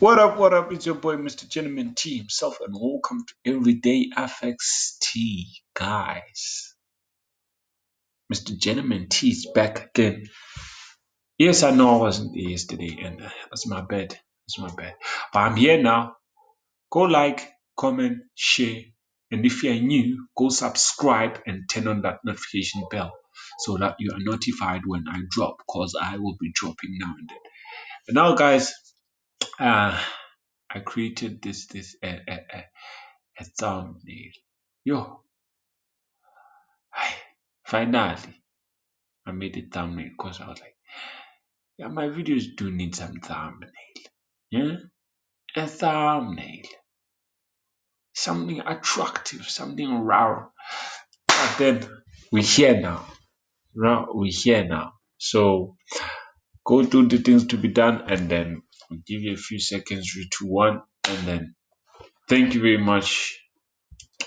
What up, what up? It's your boy, Mr. Gentleman T himself, and welcome to Everyday FXT, guys. Mr. Gentleman T is back again. Yes, I know I wasn't there yesterday, and that's my bad. That's my bad. But I'm here now. Go like, comment, share, and if you're new, go subscribe and turn on that notification bell so that you are notified when I drop, because I will be dropping now and then. And now, guys, I created this a thumbnail. Yo, finally, I made a thumbnail because I was like, yeah, my videos do need some thumbnail. Yeah, a thumbnail, something attractive, something rare. But then we're here now. We're here now. So go do the things to be done, and then I'll give you a few seconds, 3, 2, 1, and then thank you very much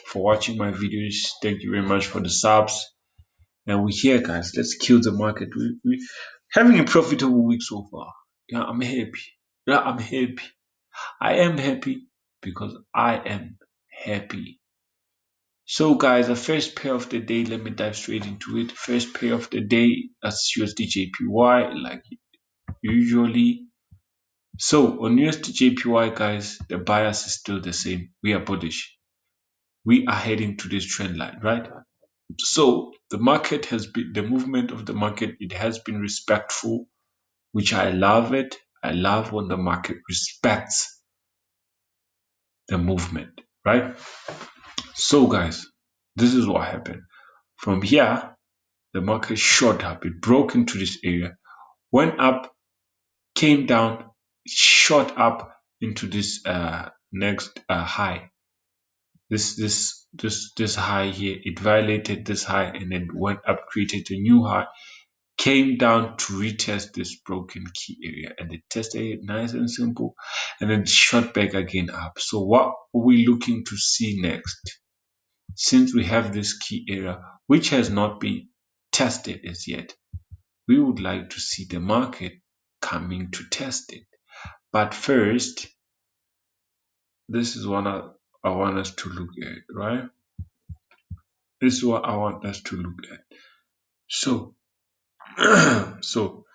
for watching my videos. Thank you very much for the subs. And we're here, guys. Let's kill the market. We having a profitable week so far. Yeah, I'm happy. Yeah, I'm happy. I am happy because I am happy. So, guys, the first pair of the day, let me dive straight into it. First pair of the day, that's USDJPY, like usually. So, on USDJPY, guys, the bias is still the same. We are bullish. We are heading to this trend line, right? So the market has been, the movement of the market, it has been respectful, which I love it. I love when the market respects the movement, right? So guys, this is what happened. From here, the market shot up. It broke into this area, went up, came down, shot up into this next high. This high here, it violated this high and then went up, created a new high, came down to retest this broken key area, and it tested it nice and simple, and then shot back again up. So what are we looking to see next? Since we have this key area which has not been tested as yet, we would like to see the market coming to test it. But first, this is what I want us to look at, right? This is what I want us to look at. So so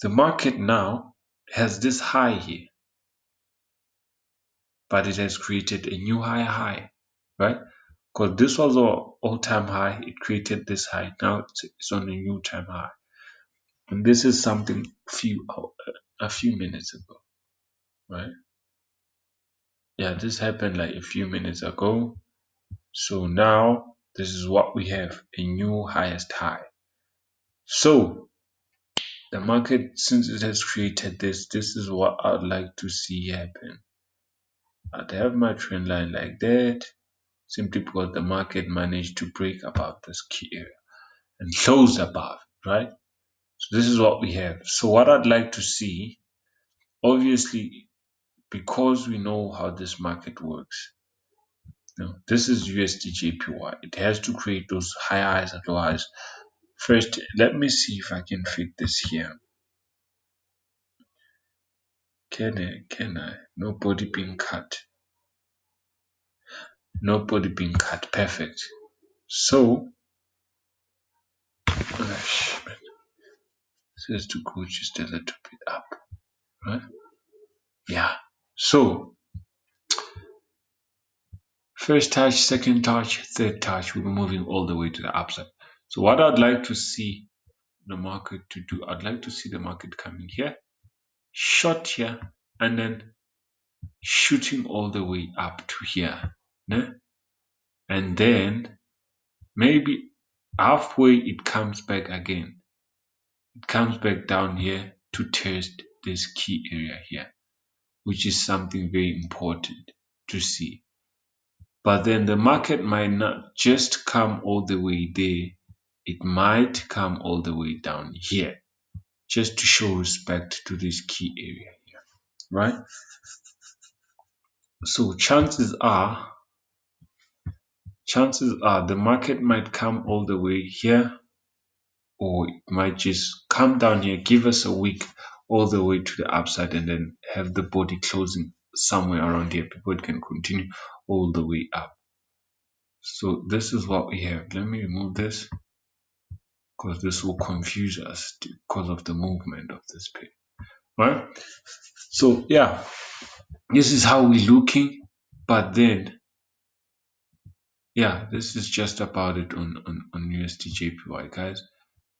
the market now has this high here, but it has created a new high, right? Because this was our all-time high, it created this high. Now it's on a new time high, and this is something a few minutes ago, right? Yeah, this happened like a few minutes ago. So now this is what we have, a new highest high. So the market, since it has created this is what I'd like to see happen. I'd have my trend line like that, simply because the market managed to break above this key area and close above, right? So this is what we have. So what I'd like to see, obviously, because we know how this market works, this is USDJPY. It has to create those high highs and low highs. First, let me see if I can fit this here. Can I? Nobody being cut. Nobody being cut. Perfect. So, gosh, this has to go just a little bit up, right? Yeah. So, first touch, second touch, third touch, we're moving all the way to the upside. So what I'd like to see the market to do, I'd like to see the market coming here, short here, and then shooting all the way up to here. Né? And then maybe halfway it comes back again. It comes back down here to test this key area here, which is something very important to see. But then the market might not just come all the way there. It might come all the way down here, just to show respect to this key area here, right? So chances are the market might come all the way here, or it might just come down here, give us a week all the way to the upside and then have the body closing somewhere around here before it can continue all the way up. So this is what we have. Let me remove this because this will confuse us because of the movement of this pair. Right? So yeah, this is how we're looking, but then yeah, this is just about it on USDJPY, guys.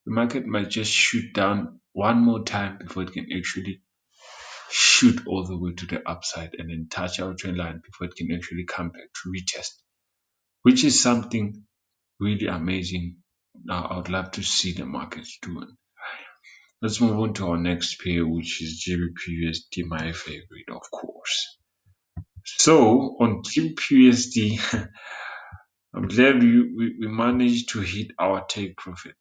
The market might just shoot down one more time before it can actually shoot all the way to the upside and then touch our trend line before it can actually come back to retest, which is something really amazing. Now I would love to see the markets doing. Let's move on to our next pair, which is GBPUSD, my favorite, of course. So on GBPUSD, I'm glad we managed to hit our take profit.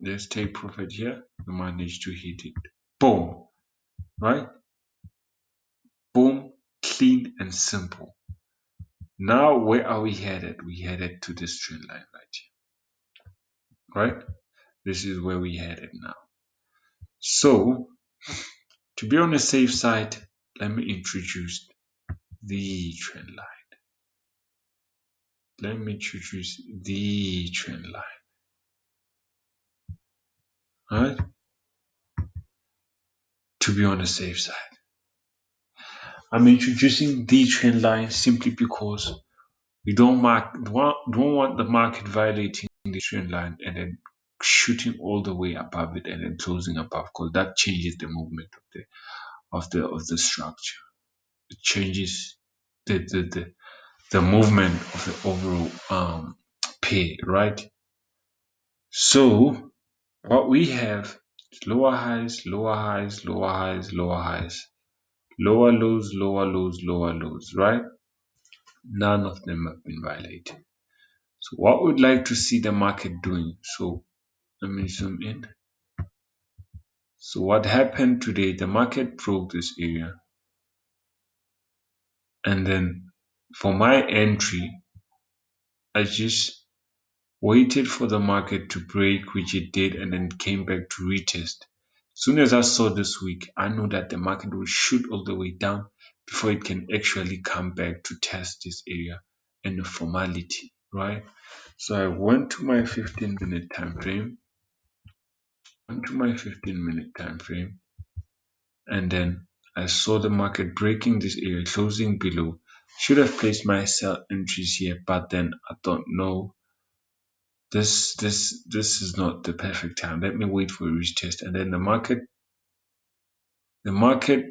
Let's take profit here. We managed to hit it. Boom. Right? Boom. Clean and simple. Now, where are we headed? We headed to this trend line right here. Right? This is where we headed now. So, to be on the safe side, let me introduce the trend line. Let me introduce the trend line. Right? To be on the safe side. I'm introducing the trend line simply because we don't want the market violating the trend line and then shooting all the way above it and then closing above, because that changes the movement of the structure. It changes the movement of the overall pair, right? So what we have is lower highs, lower highs, lower highs, lower highs, lower lows, lower lows, lower lows, right? None of them have been violated. So what we'd like to see the market doing. So let me zoom in. So what happened today, the market broke this area. And then for my entry, I just waited for the market to break, which it did, and then came back to retest. As soon as I saw this week, I know that the market will shoot all the way down before it can actually come back to test this area and the formality, right? So I went to my 15-minute time frame, and then I saw the market breaking this area, closing below. Should have placed my sell entries here, but then I thought, no, this is not the perfect time. Let me wait for a retest. And then the market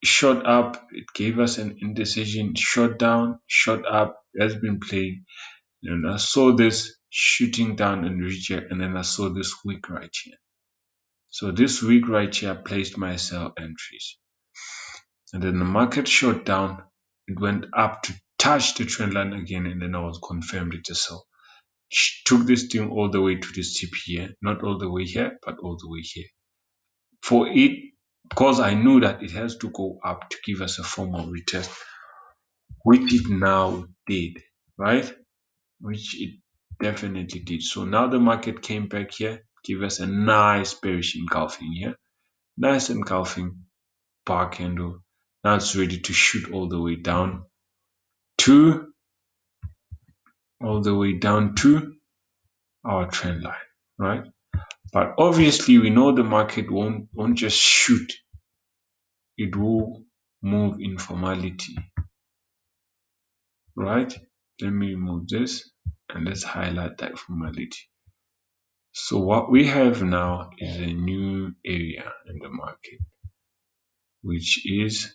shot up. It gave us an indecision. Shot down, shot up. Has been playing. And I saw this shooting down and reject, and then I saw this wick right here. So this wick right here, I placed my sell entries. And then the market shot down. It went up to touch the trend line again, and then I was confirmed it as sell. Took this thing all the way to this tip here, not all the way here, but all the way here. For it, because I knew that it has to go up to give us a formal retest, which it now did, right? Which it definitely did. So now the market came back here, give us a nice bearish engulfing here, nice engulfing bar candle. Now it's ready to shoot all the way down to our trend line, right? But obviously we know the market won't just shoot, it will move in formality, right? Let me remove this and let's highlight that formality. So what we have now is a new area in the market, which is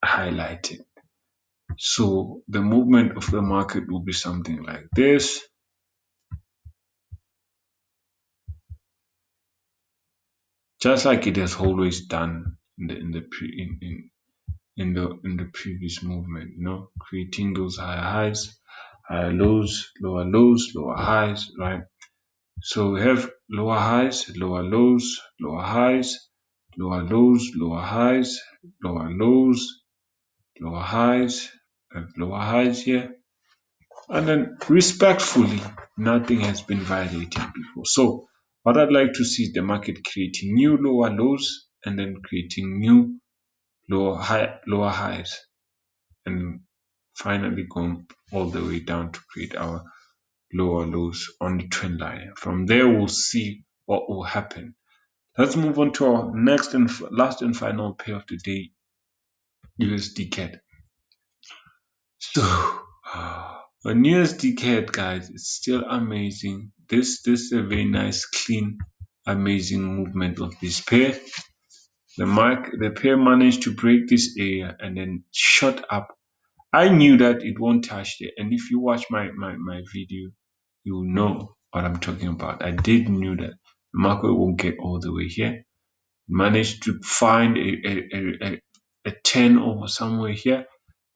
highlighted. So the movement of the market will be something like this. Just like it has always done in the previous movement, creating those higher highs, higher lows, lower highs, right? So we have lower highs, lower lows, lower highs, lower lows, lower highs, lower lows, lower highs, and lower highs here. And then respectfully, nothing has been violated before. So What I'd like to see is the market creating new lower lows and then creating new lower highs, and finally going all the way down to create our lower lows on the trend line. From there, we'll see what will happen. Let's move on to our next and last and final pair of the day, USDCAD. So on USDCAD, guys, it's still amazing. This is a very nice, clean, amazing movement of this pair. The pair managed to break this area and then shot up. I knew that it won't touch there, and if you watch my video, you will know what I'm talking about. I did knew that the market won't get all the way here. Managed to find a 10 over somewhere here,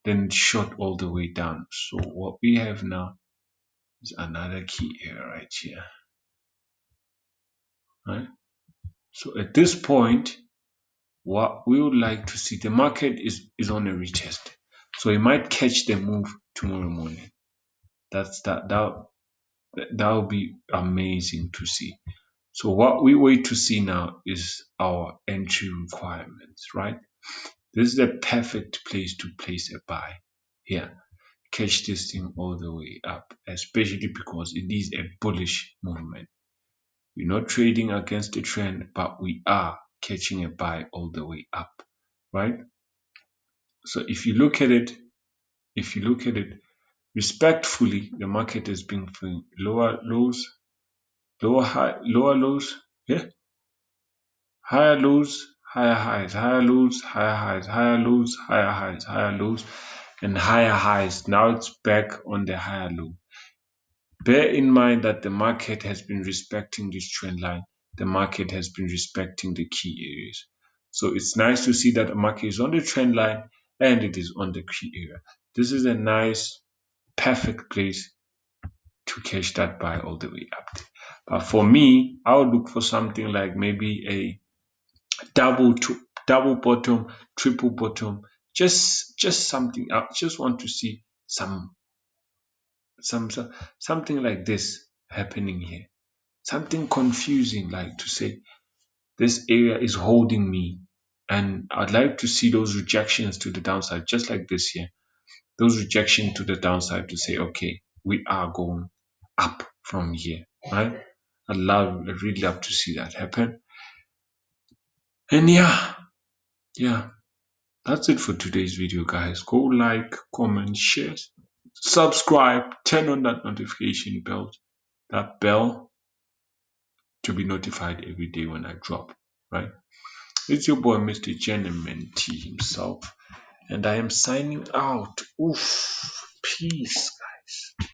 then shot all the way down. So what we have now is another key area right here. Right? So at this point, what we would like to see, the market is on a retest. So it might catch the move tomorrow morning. That would be amazing to see. So what we wait to see now is our entry requirements, right? This is the perfect place to place a buy here. Catch this thing all the way up, especially because it is a bullish movement. We're not trading against the trend, but we are catching a buy all the way up, right? So if you look at it respectfully, the market has been for lower lows, lower lows, yeah, higher lows, higher highs, higher lows, higher highs, higher lows, higher highs, higher lows, and higher highs. Now it's back on the higher low. Bear in mind that the market has been respecting this trend line. The market has been respecting the key areas. So it's nice to see that the market is on the trend line and it is on the key area. This is a nice, perfect place to catch that buy all the way up. But for me, I would look for something like maybe a double bottom, triple bottom, just something. I just want to see something like this happening here. Something confusing, like to say this area is holding me, and I'd like to see those rejections to the downside, just like this here. Those rejections to the downside to say, okay, we are going up from here, right? I'd really love to see that happen. And yeah, that's it for today's video, guys. Go like, comment, share, subscribe, turn on that notification bell, to be notified every day when I drop, right? It's your boy, Mr. GBPUSD himself, and I am signing out. Oof, peace.